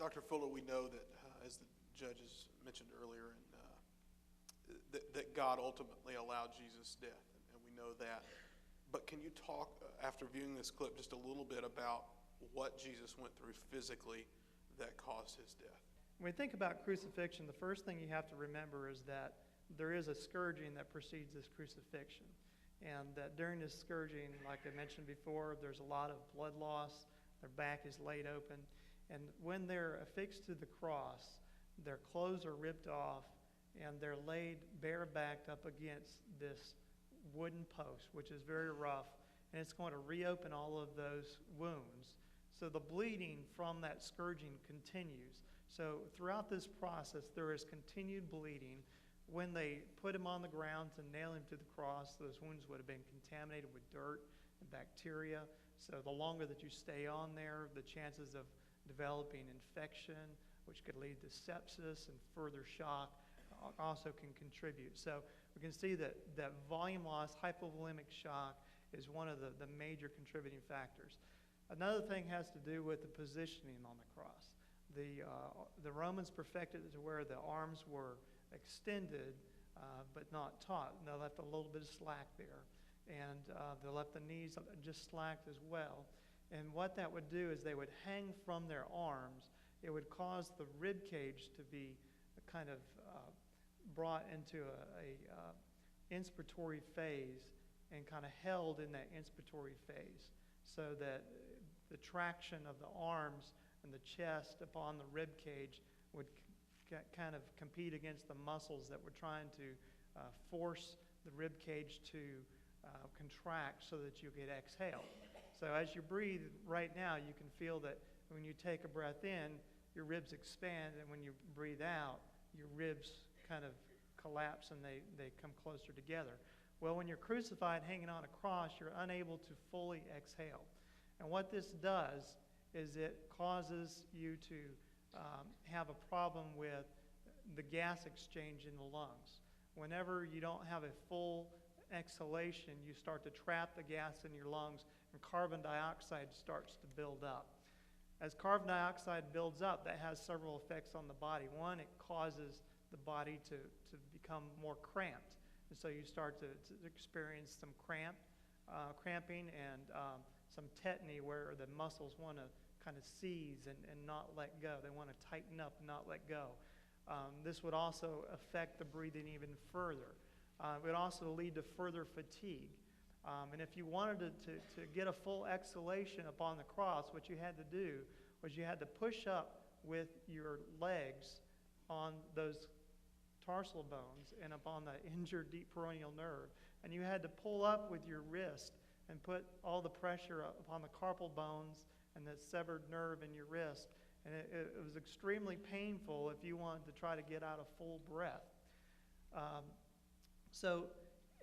Dr. Fuller, we know that, as the judges mentioned earlier, that God ultimately allowed Jesus' death, and we know that. But can you talk, after viewing this clip, just a little bit about what Jesus went through physically that caused his death? When we think about crucifixion, the first thing you have to remember is that there is a scourging that precedes this crucifixion. And that during this scourging, like I mentioned before, there's a lot of blood loss. Their back is laid open. And when they're affixed to the cross, their clothes are ripped off, and they're laid bare-backed up against this wooden post, which is very rough, and it's going to reopen all of those wounds. So the bleeding from that scourging continues. So throughout this process, there is continued bleeding. When they put him on the ground to nail him to the cross, those wounds would have been contaminated with dirt and bacteria. So the longer that you stay on there, the chances of developing infection, which could lead to sepsis and further shock, also can contribute. So we can see that volume loss, hypovolemic shock, is one of the major contributing factors. Another thing has to do with the positioning on the cross. The Romans perfected it to where the arms were extended but not taut. And they left a little bit of slack there. And they left the knees just slacked as well. And what that would do is they would hang from their arms. It would cause the rib cage to be kind of brought into a inspiratory phase and kind of held in that inspiratory phase, so that the traction of the arms and the chest upon the rib cage would kind of compete against the muscles that were trying to force the rib cage to contract so that you could exhale. So as you breathe right now, you can feel that when you take a breath in, your ribs expand, and when you breathe out, your ribs kind of collapse and they come closer together. Well, when you're crucified hanging on a cross, you're unable to fully exhale. And what this does is it causes you to have a problem with the gas exchange in the lungs. Whenever you don't have a full exhalation, you start to trap the gas in your lungs, and carbon dioxide starts to build up. As carbon dioxide builds up, that has several effects on the body. One, it causes the body to become more cramped. And so you start to experience some cramping and some tetany, where the muscles want to kind of seize and not let go. They want to tighten up and not let go. This would also affect the breathing even further. It would also lead to further fatigue. And if you wanted to get a full exhalation upon the cross, what you had to do was you had to push up with your legs on those tarsal bones and upon the injured deep peroneal nerve. And you had to pull up with your wrist and put all the pressure upon the carpal bones and the severed nerve in your wrist. And it was extremely painful if you wanted to try to get out a full breath. So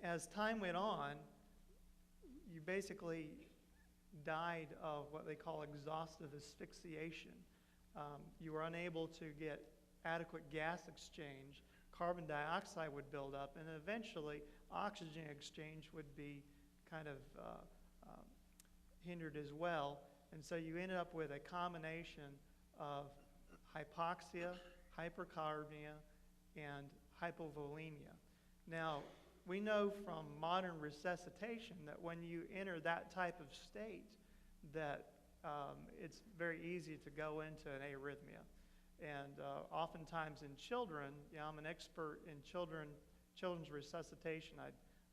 as time went on, you basically died of what they call exhaustive asphyxiation. You were unable to get adequate gas exchange. Carbon dioxide would build up, and eventually oxygen exchange would be kind of hindered as well. And so you ended up with a combination of hypoxia, hypercarbia, and hypovolemia. Now, we know from modern resuscitation that when you enter that type of state, that it's very easy to go into an arrhythmia. And oftentimes in children, I'm an expert in children's resuscitation.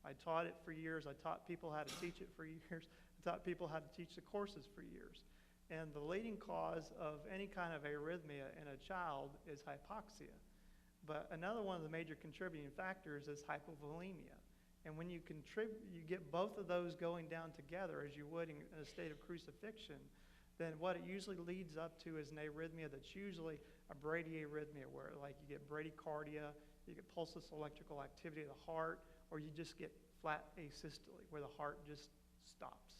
I taught it for years. I taught people how to teach it for years. I taught people how to teach the courses for years. And the leading cause of any kind of arrhythmia in a child is hypoxia. But another one of the major contributing factors is hypovolemia. And when you get both of those going down together, as you would in a state of crucifixion, then what it usually leads up to is an arrhythmia that's usually a bradyarrhythmia, where like you get bradycardia, you get pulseless electrical activity of the heart, or you just get flat asystole, where the heart just stops.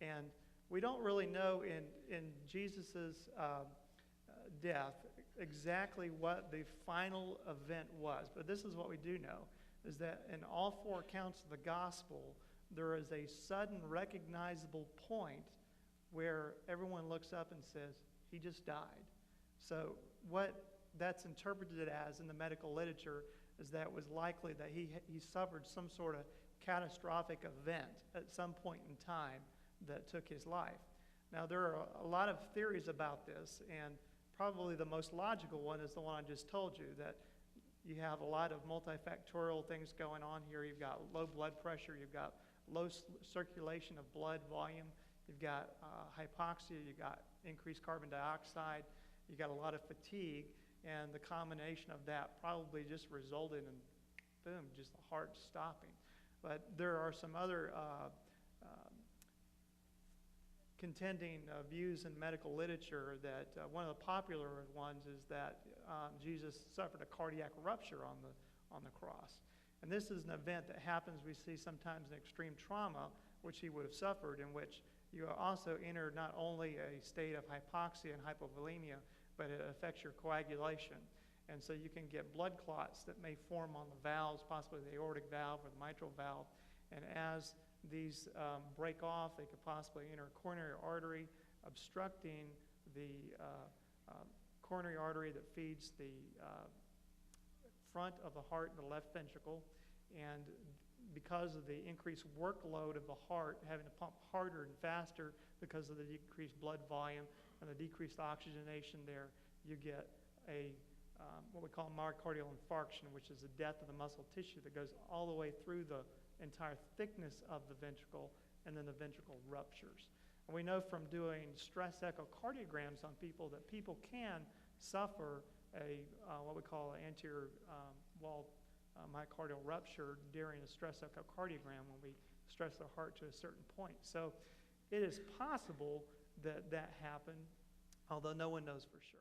And we don't really know in Jesus' death exactly what the final event was, but this is what we do know, is that in all four accounts of the gospel, there is a sudden recognizable point where everyone looks up and says, he just died. So what that's interpreted as in the medical literature is that it was likely that he suffered some sort of catastrophic event at some point in time that took his life. Now, there are a lot of theories about this, and probably the most logical one is the one I just told you, that you have a lot of multifactorial things going on here. You've got low blood pressure, you've got low circulation of blood volume, you've got hypoxia, you've got increased carbon dioxide, you've got a lot of fatigue, and the combination of that probably just resulted in, boom, just the heart stopping. But there are some other contending views in medical literature that one of the popular ones is that Jesus suffered a cardiac rupture on the cross. And this is an event that happens, we see sometimes in extreme trauma, which he would have suffered, in which you also enter not only a state of hypoxia and hypovolemia, but it affects your coagulation. And so you can get blood clots that may form on the valves, possibly the aortic valve or the mitral valve. And as these break off, they could possibly enter a coronary artery, obstructing the coronary artery that feeds the front of the heart and the left ventricle. And because of the increased workload of the heart, having to pump harder and faster because of the decreased blood volume and the decreased oxygenation there, you get a what we call myocardial infarction, which is the death of the muscle tissue that goes all the way through the entire thickness of the ventricle, and then the ventricle ruptures. And we know from doing stress echocardiograms on people that people can suffer a what we call an anterior wall myocardial rupture during a stress echocardiogram when we stress the heart to a certain point. So it is possible that that happened, although no one knows for sure.